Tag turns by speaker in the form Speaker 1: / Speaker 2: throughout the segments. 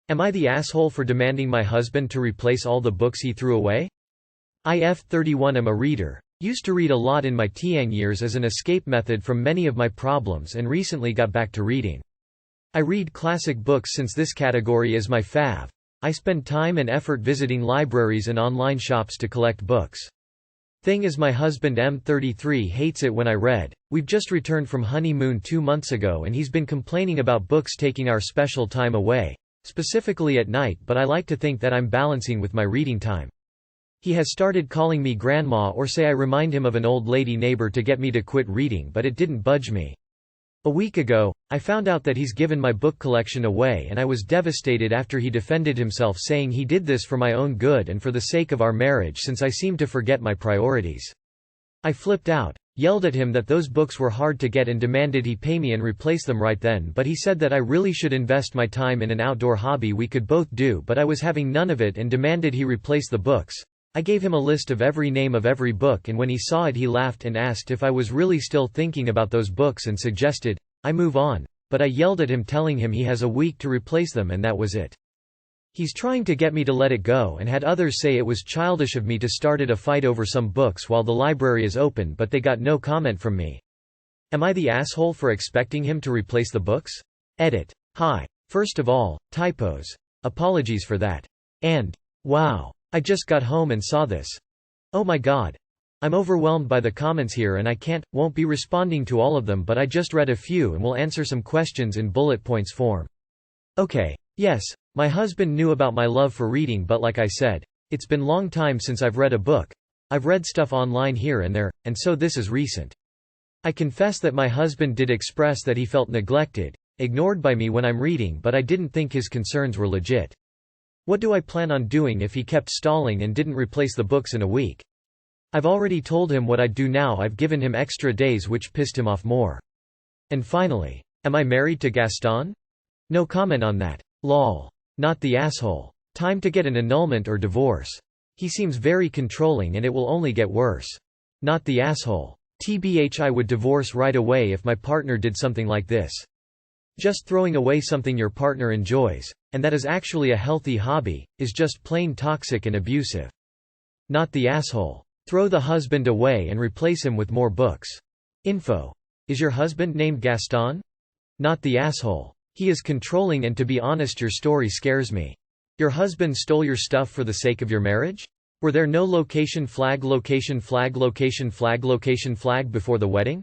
Speaker 1: Am I the asshole for demanding my husband to replace all the books he threw away? If 31 am a reader. Used to read a lot in my teen years as an escape method from many of my problems and recently got back to reading. I read classic books since this category is my fav. I spend time and effort visiting libraries and online shops to collect books. Thing is, my husband M33 hates it when I read. We've just returned from honeymoon 2 months ago and he's been complaining about books taking our special time away, specifically at night, but I like to think that I'm balancing with my reading time. He has started calling me grandma or say I remind him of an old lady neighbor to get me to quit reading, but it didn't budge me. A week ago, I found out that he's given my book collection away and I was devastated after he defended himself, saying he did this for my own good and for the sake of our marriage since I seem to forget my priorities. I flipped out, yelled at him that those books were hard to get and demanded he pay me and replace them right then, but he said that I really should invest my time in an outdoor hobby we could both do, but I was having none of it and demanded he replace the books. I gave him a list of every name of every book and when he saw it he laughed and asked if I was really still thinking about those books and suggested I move on, but I yelled at him telling him he has a week to replace them and that was it. He's trying to get me to let it go and had others say it was childish of me to start a fight over some books while the library is open, but they got no comment from me. Am I the asshole for expecting him to replace the books? Edit. Hi. First of all, typos. Apologies for that. And, wow. I just got home and saw this. Oh my god. I'm overwhelmed by the comments here and I won't be responding to all of them, but I just read a few and will answer some questions in bullet points form. Okay. Yes, my husband knew about my love for reading, but like I said, it's been long time since I've read a book. I've read stuff online here and there, and so this is recent. I confess that my husband did express that he felt neglected, ignored by me when I'm reading, but I didn't think his concerns were legit. What do I plan on doing if he kept stalling and didn't replace the books in a week? I've already told him what I'd do now. I've given him extra days, which pissed him off more. And finally, am I married to Gaston? No comment on that. Lol. Not the asshole. Time to get an annulment or divorce. He seems very controlling and it will only get worse. Not the asshole. TBH, I would divorce right away if my partner did something like this. Just throwing away something your partner enjoys, and that is actually a healthy hobby, is just plain toxic and abusive. Not the asshole. Throw the husband away and replace him with more books. Info. Is your husband named Gaston? Not the asshole. He is controlling and to be honest your story scares me. Your husband stole your stuff for the sake of your marriage? Were there no location flag location flag location flag location flag before the wedding?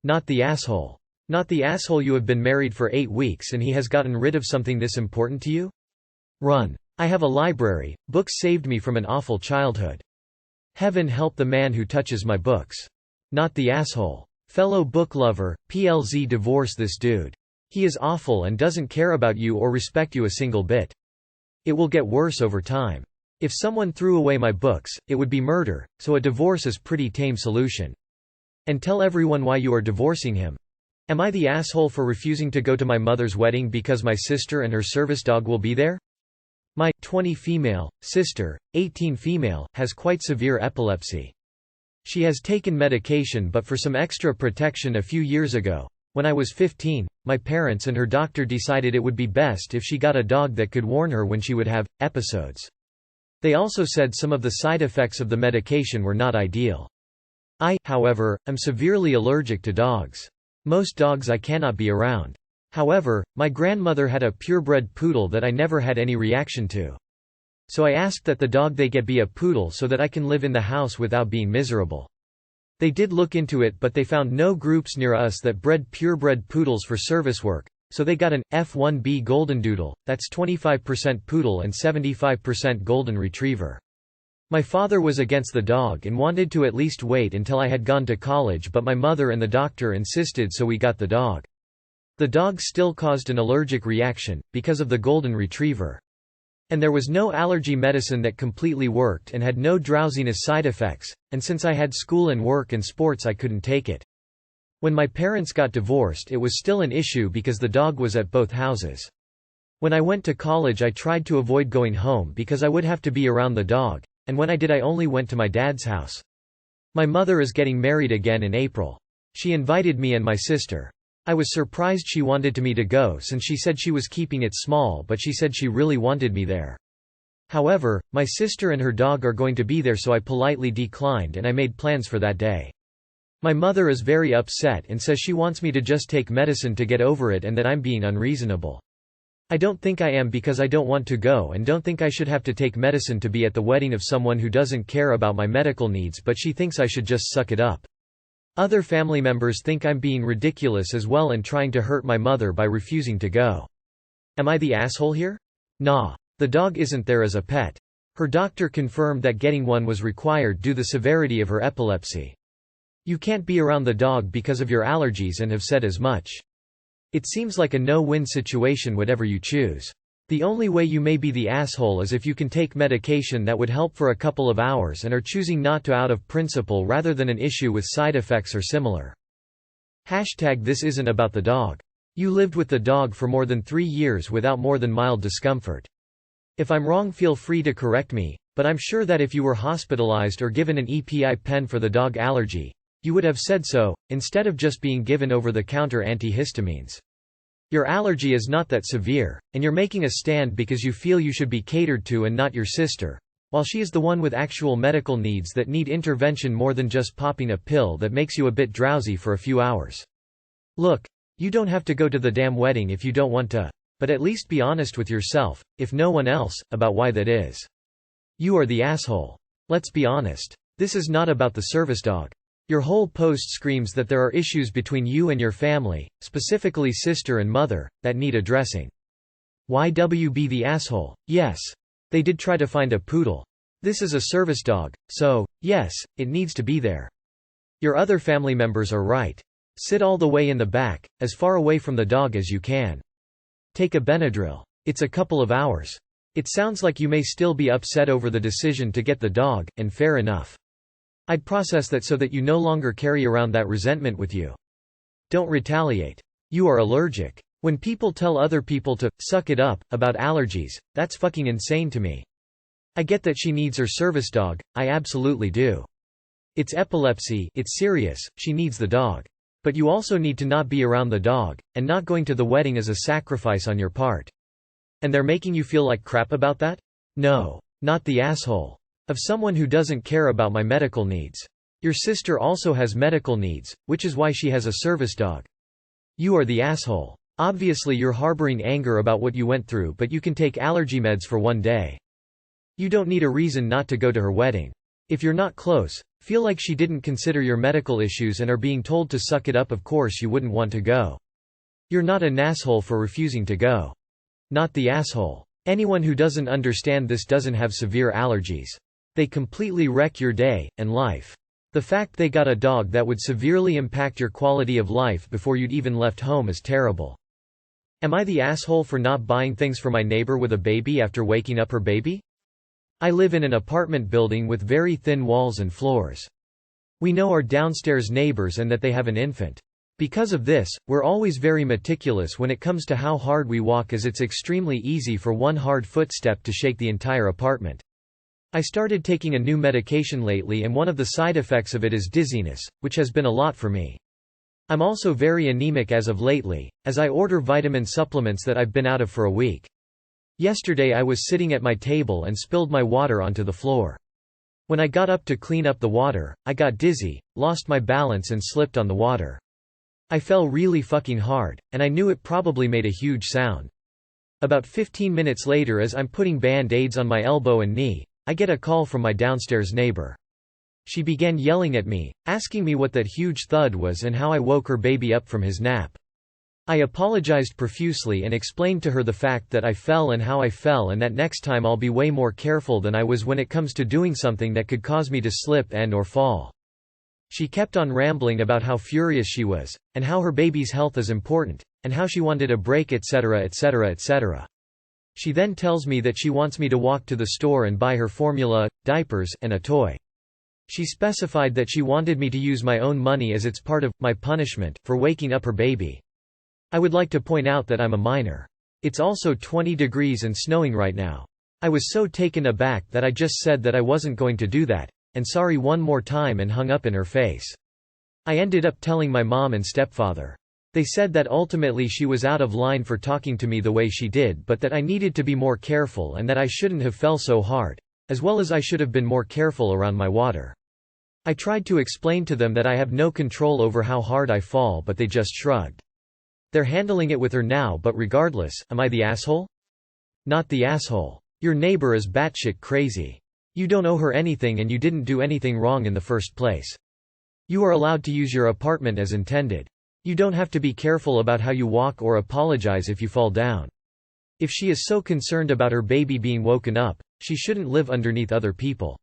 Speaker 1: Not the asshole. Not the asshole, you have been married for 8 weeks and he has gotten rid of something this important to you? Run. I have a library, books saved me from an awful childhood. Heaven help the man who touches my books. Not the asshole. Fellow book lover, PLZ, divorce this dude. He is awful and doesn't care about you or respect you a single bit. It will get worse over time. If someone threw away my books, it would be murder, so a divorce is pretty tame solution. And tell everyone why you are divorcing him. Am I the asshole for refusing to go to my mother's wedding because my sister and her service dog will be there? My 20 female sister, 18 female, has quite severe epilepsy. She has taken medication, but for some extra protection a few years ago, when I was 15, my parents and her doctor decided it would be best if she got a dog that could warn her when she would have episodes. They also said some of the side effects of the medication were not ideal. I, however, am severely allergic to dogs. Most dogs I cannot be around. However, my grandmother had a purebred poodle that I never had any reaction to. So I asked that the dog they get be a poodle so that I can live in the house without being miserable. They did look into it, but they found no groups near us that bred purebred poodles for service work, so they got an F1B goldendoodle, that's 25% poodle and 75% golden retriever. My father was against the dog and wanted to at least wait until I had gone to college, but my mother and the doctor insisted, so we got the dog. The dog still caused an allergic reaction, because of the golden retriever. And there was no allergy medicine that completely worked and had no drowsiness side effects, and since I had school and work and sports I couldn't take it. When my parents got divorced it was still an issue because the dog was at both houses. When I went to college I tried to avoid going home because I would have to be around the dog, and when I did I only went to my dad's house. My mother is getting married again in April. She invited me and my sister. I was surprised she wanted me to go since she said she was keeping it small, but she said she really wanted me there. However, my sister and her dog are going to be there, so I politely declined and I made plans for that day. My mother is very upset and says she wants me to just take medicine to get over it and that I'm being unreasonable. I don't think I am because I don't want to go and don't think I should have to take medicine to be at the wedding of someone who doesn't care about my medical needs, but she thinks I should just suck it up. Other family members think I'm being ridiculous as well and trying to hurt my mother by refusing to go. Am I the asshole here? Nah. The dog isn't there as a pet. Her doctor confirmed that getting one was required due to the severity of her epilepsy. You can't be around the dog because of your allergies and have said as much. It seems like a no-win situation whatever you choose. The only way you may be the asshole is if you can take medication that would help for a couple of hours and are choosing not to out of principle rather than an issue with side effects or similar. #This isn't about the dog. You lived with the dog for more than 3 years without more than mild discomfort. If I'm wrong, feel free to correct me, but I'm sure that if you were hospitalized or given an EPI pen for the dog allergy, you would have said so, instead of just being given over-the-counter antihistamines. Your allergy is not that severe, and you're making a stand because you feel you should be catered to and not your sister, while she is the one with actual medical needs that need intervention more than just popping a pill that makes you a bit drowsy for a few hours. Look, you don't have to go to the damn wedding if you don't want to. But at least be honest with yourself, if no one else, about why that is. You are the asshole. Let's be honest. This is not about the service dog. Your whole post screams that there are issues between you and your family, specifically sister and mother, that need addressing. YWB the asshole. Yes. They did try to find a poodle. This is a service dog, so, yes, it needs to be there. Your other family members are right. Sit all the way in the back, as far away from the dog as you can. Take a Benadryl. It's a couple of hours. It sounds like you may still be upset over the decision to get the dog, and fair enough. I'd process that so that you no longer carry around that resentment with you. Don't retaliate. You are allergic. When people tell other people to suck it up about allergies, that's fucking insane to me. I get that she needs her service dog, I absolutely do. It's epilepsy, it's serious, she needs the dog. But you also need to not be around the dog, and not going to the wedding is a sacrifice on your part. And they're making you feel like crap about that? No. Not the asshole. Of someone who doesn't care about my medical needs. Your sister also has medical needs, which is why she has a service dog. You are the asshole. Obviously you're harboring anger about what you went through, but you can take allergy meds for one day. You don't need a reason not to go to her wedding. If you're not close, feel like she didn't consider your medical issues and are being told to suck it up, of course you wouldn't want to go. You're not an asshole for refusing to go. Not the asshole. Anyone who doesn't understand this doesn't have severe allergies. They completely wreck your day, and life. The fact they got a dog that would severely impact your quality of life before you'd even left home is terrible. Am I the asshole for not buying things for my neighbor with a baby after waking up her baby? I live in an apartment building with very thin walls and floors. We know our downstairs neighbors and that they have an infant. Because of this, we're always very meticulous when it comes to how hard we walk, as it's extremely easy for one hard footstep to shake the entire apartment. I started taking a new medication lately and one of the side effects of it is dizziness, which has been a lot for me. I'm also very anemic as of lately, as I order vitamin supplements that I've been out of for a week. Yesterday I was sitting at my table and spilled my water onto the floor. When I got up to clean up the water, I got dizzy, lost my balance and slipped on the water. I fell really fucking hard, and I knew it probably made a huge sound. About 15 minutes later, as I'm putting band-aids on my elbow and knee, I get a call from my downstairs neighbor. She began yelling at me, asking me what that huge thud was and how I woke her baby up from his nap. I apologized profusely and explained to her the fact that I fell and how I fell, and that next time I'll be way more careful than I was when it comes to doing something that could cause me to slip and/or fall. She kept on rambling about how furious she was, and how her baby's health is important, and how she wanted a break, etc., etc., etc. She then tells me that she wants me to walk to the store and buy her formula, diapers, and a toy. She specified that she wanted me to use my own money as it's part of my punishment for waking up her baby. I would like to point out that I'm a minor. It's also 20 degrees and snowing right now. I was so taken aback that I just said that I wasn't going to do that, and sorry one more time, and hung up in her face. I ended up telling my mom and stepfather. They said that ultimately she was out of line for talking to me the way she did, but that I needed to be more careful and that I shouldn't have fell so hard, as well as I should have been more careful around my water. I tried to explain to them that I have no control over how hard I fall, but they just shrugged. They're handling it with her now, but regardless, am I the asshole? Not the asshole. Your neighbor is batshit crazy. You don't owe her anything and you didn't do anything wrong in the first place. You are allowed to use your apartment as intended. You don't have to be careful about how you walk or apologize if you fall down. If she is so concerned about her baby being woken up, she shouldn't live underneath other people.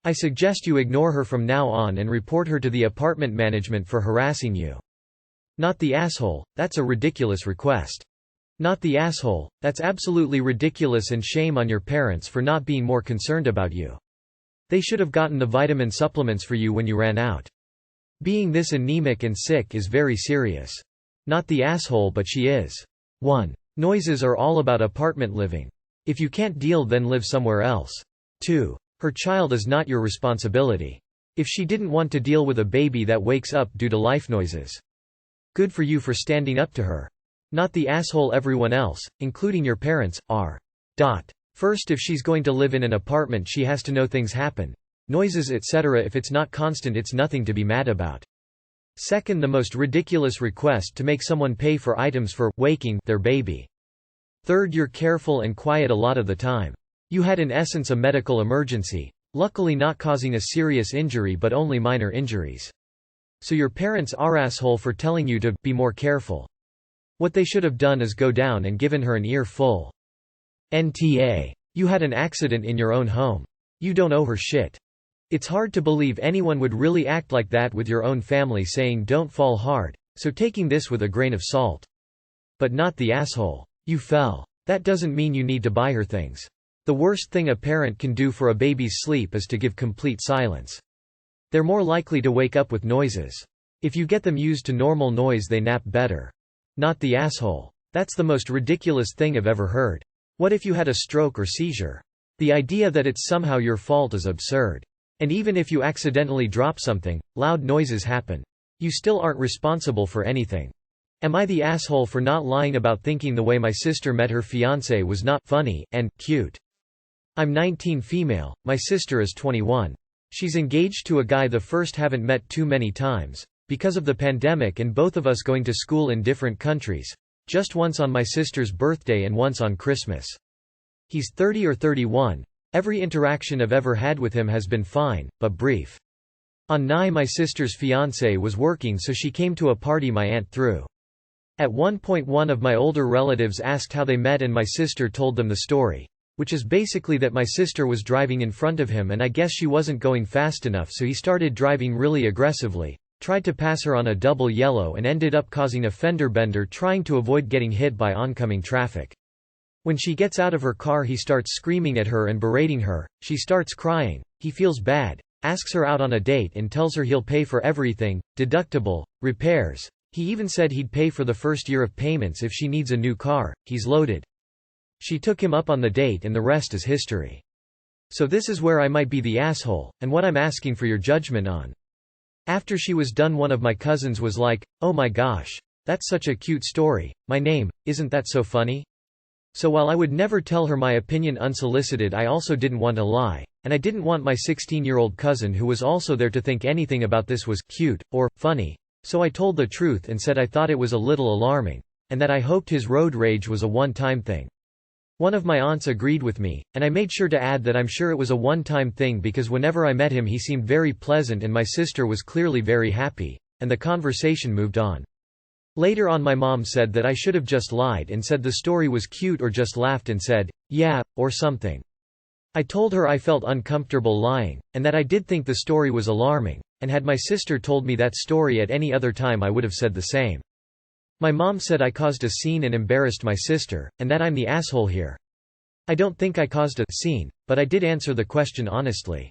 Speaker 1: I suggest you ignore her from now on and report her to the apartment management for harassing you. Not the asshole, that's a ridiculous request. Not the asshole, that's absolutely ridiculous, and shame on your parents for not being more concerned about you. They should have gotten the vitamin supplements for you when you ran out. Being this anemic and sick is very serious. Not the asshole, but she is. 1. Noises are all about apartment living. If you can't deal, then live somewhere else. 2. Her child is not your responsibility. If she didn't want to deal with a baby that wakes up due to life noises. Good for you for standing up to her. Not the asshole. Everyone else, including your parents, are. First, if she's going to live in an apartment, she has to know things happen. Noises, etc. If it's not constant, it's nothing to be mad about. Second, the most ridiculous request to make someone pay for items for waking their baby. Third, you're careful and quiet a lot of the time. You had in essence a medical emergency, luckily not causing a serious injury but only minor injuries. So your parents are asshole for telling you to be more careful. What they should have done is go down and given her an earful. NTA. You had an accident in your own home. You don't owe her shit. It's hard to believe anyone would really act like that with your own family saying don't fall hard, so taking this with a grain of salt. But not the asshole. You fell. That doesn't mean you need to buy her things. The worst thing a parent can do for a baby's sleep is to give complete silence. They're more likely to wake up with noises. If you get them used to normal noise, they nap better. Not the asshole. That's the most ridiculous thing I've ever heard. What if you had a stroke or seizure? The idea that it's somehow your fault is absurd. And even if you accidentally drop something, loud noises happen. You still aren't responsible for anything. Am I the asshole for not lying about thinking the way my sister met her fiancé was not funny and cute? I'm 19, female, my sister is 21. She's engaged to a guy the first haven't met too many times, because of the pandemic and both of us going to school in different countries, just once on my sister's birthday and once on Christmas. He's 30 or 31. Every interaction I've ever had with him has been fine, but brief. On Nye, my sister's fiancé was working, so she came to a party my aunt threw. At one point, one of my older relatives asked how they met and my sister told them the story, which is basically that my sister was driving in front of him and I guess she wasn't going fast enough, so he started driving really aggressively, tried to pass her on a double yellow and ended up causing a fender bender trying to avoid getting hit by oncoming traffic. When she gets out of her car, he starts screaming at her and berating her. She starts crying. He feels bad, asks her out on a date and tells her he'll pay for everything, deductible, repairs. He even said he'd pay for the first year of payments if she needs a new car. He's loaded. She took him up on the date and the rest is history. So this is where I might be the asshole, and what I'm asking for your judgment on. After she was done, one of my cousins was like, "Oh my gosh, that's such a cute story. My name, isn't that so funny?" So while I would never tell her my opinion unsolicited, I also didn't want to lie, and I didn't want my 16-year-old cousin who was also there to think anything about this was cute or funny. So I told the truth and said I thought it was a little alarming, and that I hoped his road rage was a one-time thing. One of my aunts agreed with me, and I made sure to add that I'm sure it was a one-time thing because whenever I met him he seemed very pleasant and my sister was clearly very happy, and the conversation moved on. Later on, my mom said that I should have just lied and said the story was cute or just laughed and said, "Yeah," or something. I told her I felt uncomfortable lying, and that I did think the story was alarming, and had my sister told me that story at any other time I would have said the same. My mom said I caused a scene and embarrassed my sister, and that I'm the asshole here. I don't think I caused a scene, but I did answer the question honestly.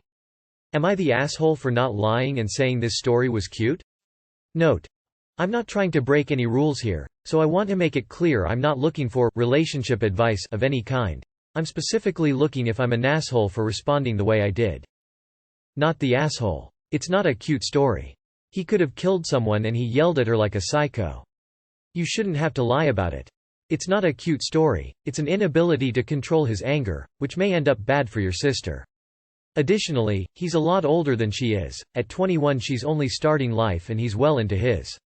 Speaker 1: Am I the asshole for not lying and saying this story was cute? Note: I'm not trying to break any rules here, so I want to make it clear I'm not looking for relationship advice of any kind. I'm specifically looking if I'm an asshole for responding the way I did. Not the asshole. It's not a cute story. He could have killed someone and he yelled at her like a psycho. You shouldn't have to lie about it. It's not a cute story, it's an inability to control his anger, which may end up bad for your sister. Additionally, he's a lot older than she is. At 21 she's only starting life and he's well into his.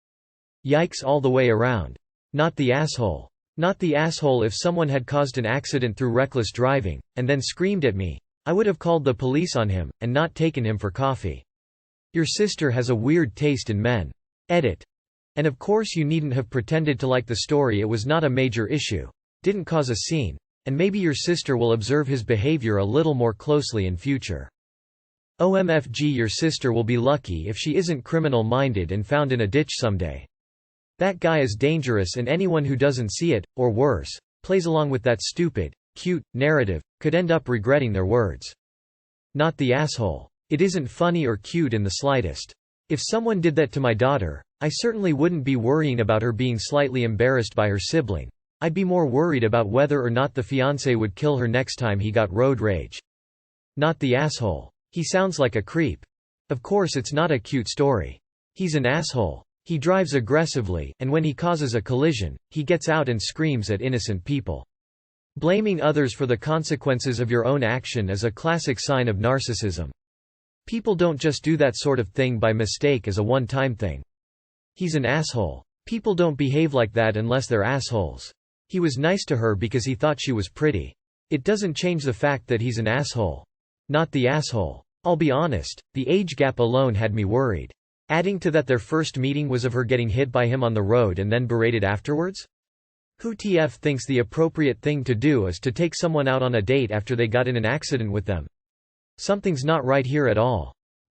Speaker 1: Yikes all the way around. Not the asshole. Not the asshole. If someone had caused an accident through reckless driving, and then screamed at me, I would have called the police on him, and not taken him for coffee. Your sister has a weird taste in men. Edit. And of course you needn't have pretended to like the story. It was not a major issue. Didn't cause a scene. And maybe your sister will observe his behavior a little more closely in future. OMFG, your sister will be lucky if she isn't criminal-minded and found in a ditch someday. That guy is dangerous, and anyone who doesn't see it, or worse, plays along with that stupid, cute narrative, could end up regretting their words. Not the asshole. It isn't funny or cute in the slightest. If someone did that to my daughter, I certainly wouldn't be worrying about her being slightly embarrassed by her sibling. I'd be more worried about whether or not the fiancé would kill her next time he got road rage. Not the asshole. He sounds like a creep. Of course it's not a cute story. He's an asshole. He drives aggressively, and when he causes a collision, he gets out and screams at innocent people. Blaming others for the consequences of your own action is a classic sign of narcissism. People don't just do that sort of thing by mistake as a one-time thing. He's an asshole. People don't behave like that unless they're assholes. He was nice to her because he thought she was pretty. It doesn't change the fact that he's an asshole. Not the asshole. I'll be honest, the age gap alone had me worried. Adding to that, their first meeting was of her getting hit by him on the road and then berated afterwards? Who TF thinks the appropriate thing to do is to take someone out on a date after they got in an accident with them? Something's not right here at all.